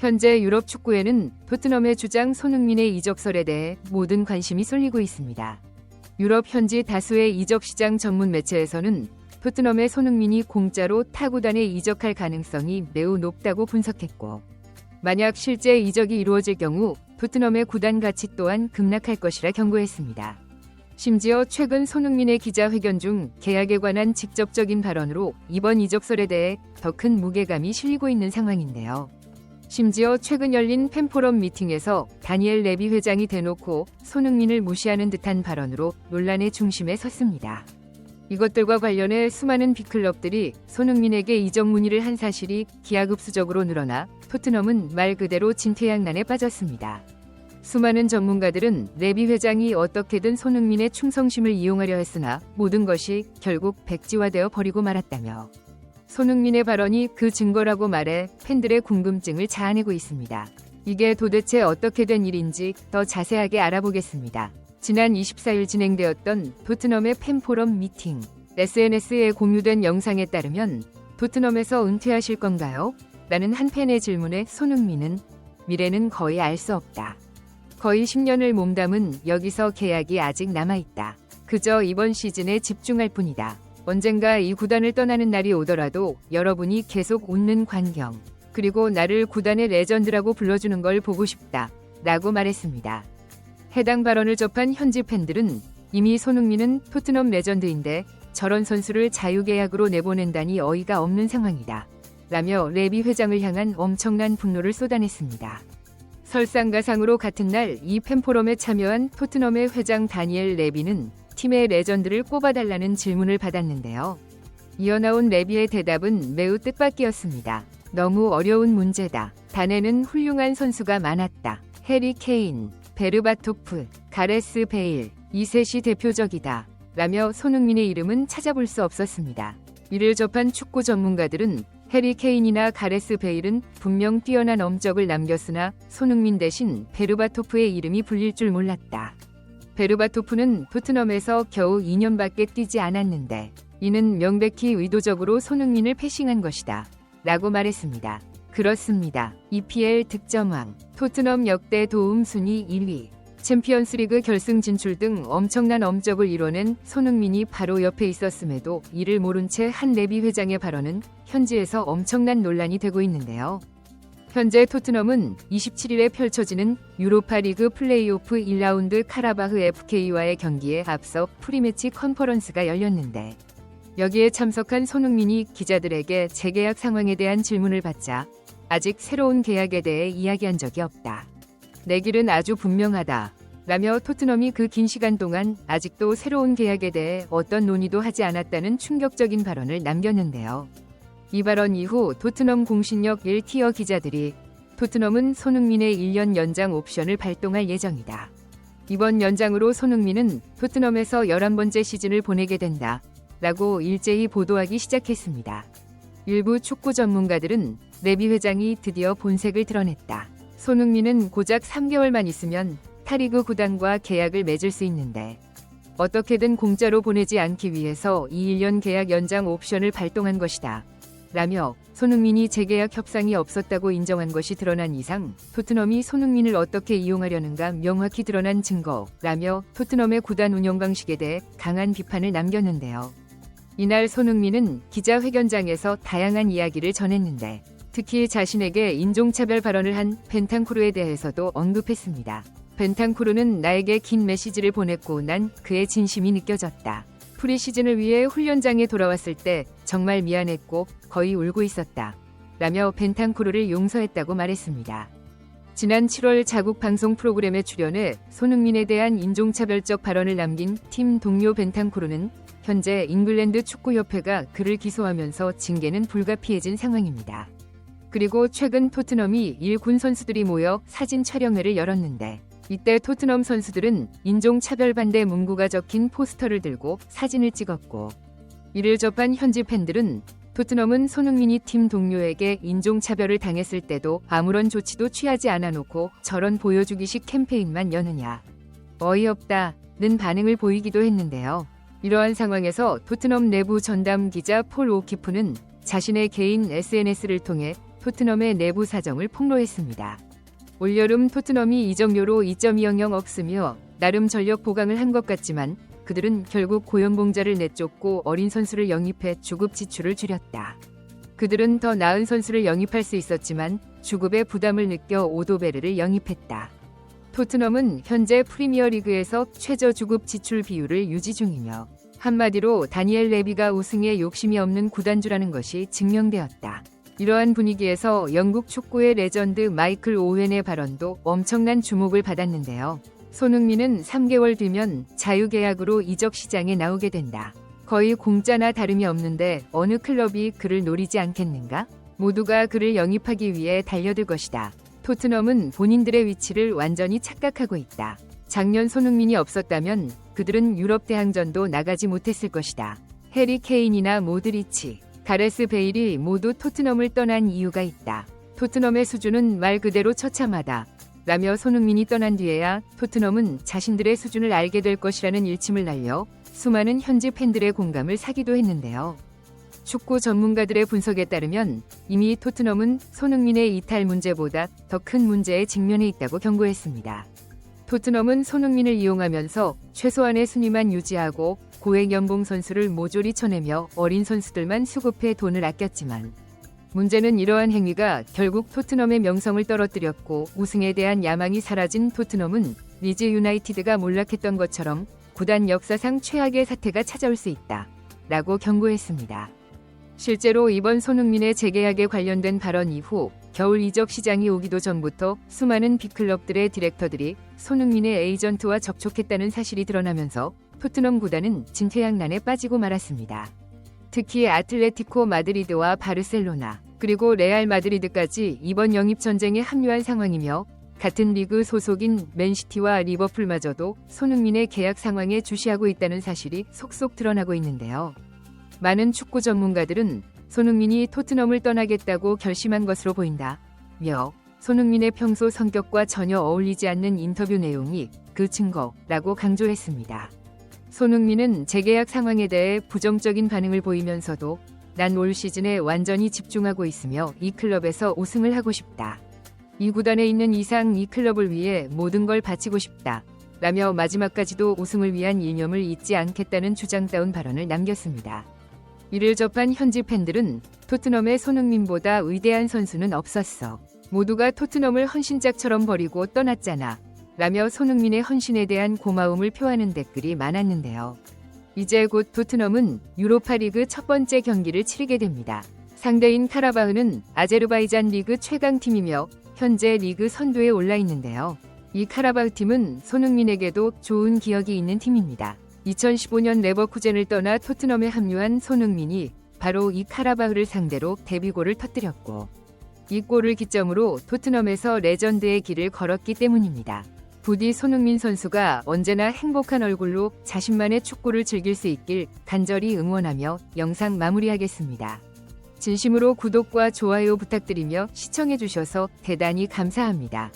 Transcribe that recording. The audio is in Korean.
현재 유럽 축구에는 토트넘의 주장 손흥민의 이적설에 대해 모든 관심이 쏠리고 있습니다. 유럽 현지 다수의 이적 시장 전문 매체에서는 토트넘의 손흥민이 공짜로 타 구단에 이적할 가능성이 매우 높다고 분석했고, 만약 실제 이적이 이루어질 경우 토트넘의 구단 가치 또한 급락할 것이라 경고했습니다. 심지어 최근 손흥민의 기자회견 중 계약에 관한 직접적인 발언으로 이번 이적설에 대해 더 큰 무게감이 실리고 있는 상황인데요. 심지어 최근 열린 팬포럼 미팅에서 다니엘 레비 회장이 대놓고 손흥민을 무시하는 듯한 발언으로 논란의 중심에 섰습니다. 이것들과 관련해 수많은 빅클럽들이 손흥민에게 이적 문의를 한 사실이 기하급수적으로 늘어나 토트넘은 말 그대로 진퇴양난에 빠졌습니다. 수많은 전문가들은 레비 회장이 어떻게든 손흥민의 충성심을 이용하려 했으나 모든 것이 결국 백지화되어 버리고 말았다며 손흥민의 발언이 그 증거라고 말해 팬들의 궁금증을 자아내고 있습니다. 이게 도대체 어떻게 된 일인지 더 자세하게 알아보겠습니다. 지난 24일 진행되었던 토트넘의 팬포럼 미팅. SNS에 공유된 영상에 따르면 토트넘에서 은퇴하실 건가요? 라는 한 팬의 질문에 손흥민은 미래는 거의 알 수 없다. 거의 10년을 몸담은 여기서 계약이 아직 남아있다. 그저 이번 시즌에 집중할 뿐이다. 언젠가 이 구단을 떠나는 날이 오더라도 여러분이 계속 웃는 광경, 그리고 나를 구단의 레전드라고 불러주는 걸 보고 싶다. 라고 말했습니다. 해당 발언을 접한 현지 팬들은 이미 손흥민은 토트넘 레전드인데 저런 선수를 자유계약으로 내보낸다니 어이가 없는 상황이다. 라며 레비 회장을 향한 엄청난 분노를 쏟아냈습니다. 설상가상으로 같은 날 이 팬포럼에 참여한 토트넘의 회장 다니엘 레비는 팀의 레전드를 꼽아달라는 질문을 받았는데요. 이어 나온 레비의 대답은 매우 뜻밖이었습니다. 너무 어려운 문제다. 단에는 훌륭한 선수가 많았다. 해리 케인, 베르바토프, 가레스 베일, 이 셋이 대표적이다. 라며 손흥민의 이름은 찾아볼 수 없었습니다. 이를 접한 축구 전문가들은 해리 케인이나 가레스 베일은 분명 뛰어난 업적을 남겼으나 손흥민 대신 베르바토프의 이름이 불릴 줄 몰랐다. 베르바토프는 토트넘에서 겨우 2년밖에 뛰지 않았는데 이는 명백히 의도적으로 손흥민을 패싱한 것이다. 라고 말했습니다. 그렇습니다. EPL 득점왕, 토트넘 역대 도움 순위 1위, 챔피언스리그 결승 진출 등 엄청난 업적을 이뤄낸 손흥민이 바로 옆에 있었음에도 이를 모른 채 한 레비 회장의 발언은 현지에서 엄청난 논란이 되고 있는데요. 현재 토트넘은 27일에 펼쳐지는 유로파리그 플레이오프 1라운드 카라바흐 FK와의 경기에 앞서 프리매치 컨퍼런스가 열렸는데 여기에 참석한 손흥민이 기자들에게 재계약 상황에 대한 질문을 받자 아직 새로운 계약에 대해 이야기한 적이 없다. 내 길은 아주 분명하다. 라며 토트넘이 그 긴 시간 동안 아직도 새로운 계약에 대해 어떤 논의도 하지 않았다는 충격적인 발언을 남겼는데요. 이 발언 이후 토트넘 공신력 1티어 기자들이 토트넘은 손흥민의 1년 연장 옵션을 발동할 예정이다. 이번 연장으로 손흥민은 토트넘에서 11번째 시즌을 보내게 된다. 라고 일제히 보도하기 시작했습니다. 일부 축구 전문가들은 레비 회장이 드디어 본색을 드러냈다. 손흥민은 고작 3개월만 있으면 타리그 구단과 계약을 맺을 수 있는데 어떻게든 공짜로 보내지 않기 위해서 이 1년 계약 연장 옵션을 발동한 것이다. 라며 손흥민이 재계약 협상이 없었다고 인정한 것이 드러난 이상 토트넘이 손흥민을 어떻게 이용하려는가 명확히 드러난 증거라며 토트넘의 구단 운영 방식에 대해 강한 비판을 남겼는데요. 이날 손흥민은 기자회견장에서 다양한 이야기를 전했는데 특히 자신에게 인종차별 발언을 한 벤탄쿠르에 대해서도 언급했습니다. 벤탄쿠르는 나에게 긴 메시지를 보냈고 난 그의 진심이 느껴졌다. 프리시즌을 위해 훈련장에 돌아왔을 때 정말 미안했고 거의 울고 있었다. 라며 벤탄쿠르를 용서했다고 말했습니다. 지난 7월 자국 방송 프로그램에 출연해 손흥민에 대한 인종차별적 발언을 남긴 팀 동료 벤탄쿠르는 현재 잉글랜드 축구협회가 그를 기소하면서 징계는 불가피해진 상황입니다. 그리고 최근 토트넘이 일군 선수들이 모여 사진 촬영회를 열었는데 이때 토트넘 선수들은 인종차별 반대 문구가 적힌 포스터를 들고 사진을 찍었고 이를 접한 현지 팬들은 토트넘은 손흥민이 팀 동료에게 인종차별을 당했을 때도 아무런 조치도 취하지 않아 놓고 저런 보여주기식 캠페인만 여느냐. 어이없다는 반응을 보이기도 했는데요. 이러한 상황에서 토트넘 내부 전담 기자 폴 오키프는 자신의 개인 SNS를 통해 토트넘의 내부 사정을 폭로했습니다. 올여름 토트넘이 이적료로 2.200억 쓰며 나름 전력 보강을 한 것 같지만 그들은 결국 고연봉자를 내쫓고 어린 선수를 영입해 주급 지출을 줄였다. 그들은 더 나은 선수를 영입할 수 있었지만 주급의 부담을 느껴 오도베르를 영입했다. 토트넘은 현재 프리미어리그에서 최저 주급 지출 비율을 유지 중이며 한마디로 다니엘 레비가 우승에 욕심이 없는 구단주라는 것이 증명되었다. 이러한 분위기에서 영국 축구의 레전드 마이클 오웬의 발언도 엄청난 주목을 받았는데요. 손흥민은 3개월 뒤면 자유계약으로 이적 시장에 나오게 된다. 거의 공짜나 다름이 없는데 어느 클럽이 그를 노리지 않겠는가? 모두가 그를 영입하기 위해 달려들 것이다. 토트넘은 본인들의 위치를 완전히 착각하고 있다. 작년 손흥민이 없었다면 그들은 유럽 대항전도 나가지 못했을 것이다. 해리 케인이나 모드리치, 가레스 베일이 모두 토트넘을 떠난 이유가 있다. 토트넘의 수준은 말 그대로 처참하다. 라며 손흥민이 떠난 뒤에야 토트넘은 자신들의 수준을 알게 될 것이라는 일침을 날려 수많은 현지 팬들의 공감을 사기도 했는데요. 축구 전문가들의 분석에 따르면 이미 토트넘은 손흥민의 이탈 문제보다 더 큰 문제에 직면해 있다고 경고했습니다. 토트넘은 손흥민을 이용하면서 최소한의 순위만 유지하고 고액 연봉 선수를 모조리 쳐내며 어린 선수들만 수급해 돈을 아꼈지만 문제는 이러한 행위가 결국 토트넘의 명성을 떨어뜨렸고 우승에 대한 야망이 사라진 토트넘은 리즈 유나이티드가 몰락했던 것처럼 구단 역사상 최악의 사태가 찾아올 수 있다. 라고 경고했습니다. 실제로 이번 손흥민의 재계약에 관련된 발언 이후 겨울 이적 시장이 오기도 전부터 수많은 빅클럽들의 디렉터들이 손흥민의 에이전트와 접촉했다는 사실이 드러나면서 토트넘 구단은 진퇴양난에 빠지고 말았습니다. 특히 아틀레티코 마드리드와 바르셀로나 그리고 레알 마드리드까지 이번 영입 전쟁에 합류한 상황이며 같은 리그 소속인 맨시티와 리버풀마저도 손흥민의 계약 상황에 주시하고 있다는 사실이 속속 드러나고 있는데요. 많은 축구 전문가들은 손흥민이 토트넘을 떠나겠다고 결심한 것으로 보인다며 손흥민의 평소 성격과 전혀 어울리지 않는 인터뷰 내용이 그 증거라고 강조했습니다. 손흥민은 재계약 상황에 대해 부정적인 반응을 보이면서도 난 올 시즌에 완전히 집중하고 있으며 이 클럽에서 우승을 하고 싶다. 이 구단에 있는 이상 이 클럽을 위해 모든 걸 바치고 싶다. 라며 마지막까지도 우승을 위한 이념을 잊지 않겠다는 주장다운 발언을 남겼습니다. 이를 접한 현지 팬들은 토트넘의 손흥민보다 위대한 선수는 없었어. 모두가 토트넘을 헌신짝처럼 버리고 떠났잖아. 라며 손흥민의 헌신에 대한 고마움을 표하는 댓글이 많았는데요. 이제 곧 토트넘은 유로파리그 첫 번째 경기를 치르게 됩니다. 상대인 카라바흐는 아제르바이잔 리그 최강팀이며 현재 리그 선두에 올라 있는데요. 이 카라바흐 팀은 손흥민에게도 좋은 기억이 있는 팀입니다. 2015년 레버쿠젠을 떠나 토트넘에 합류한 손흥민이 바로 이 카라바흐를 상대로 데뷔골을 터뜨렸고 이 골을 기점으로 토트넘에서 레전드의 길을 걸었기 때문입니다. 부디 손흥민 선수가 언제나 행복한 얼굴로 자신만의 축구를 즐길 수 있길 간절히 응원하며 영상 마무리하겠습니다. 진심으로 구독과 좋아요 부탁드리며 시청해주셔서 대단히 감사합니다.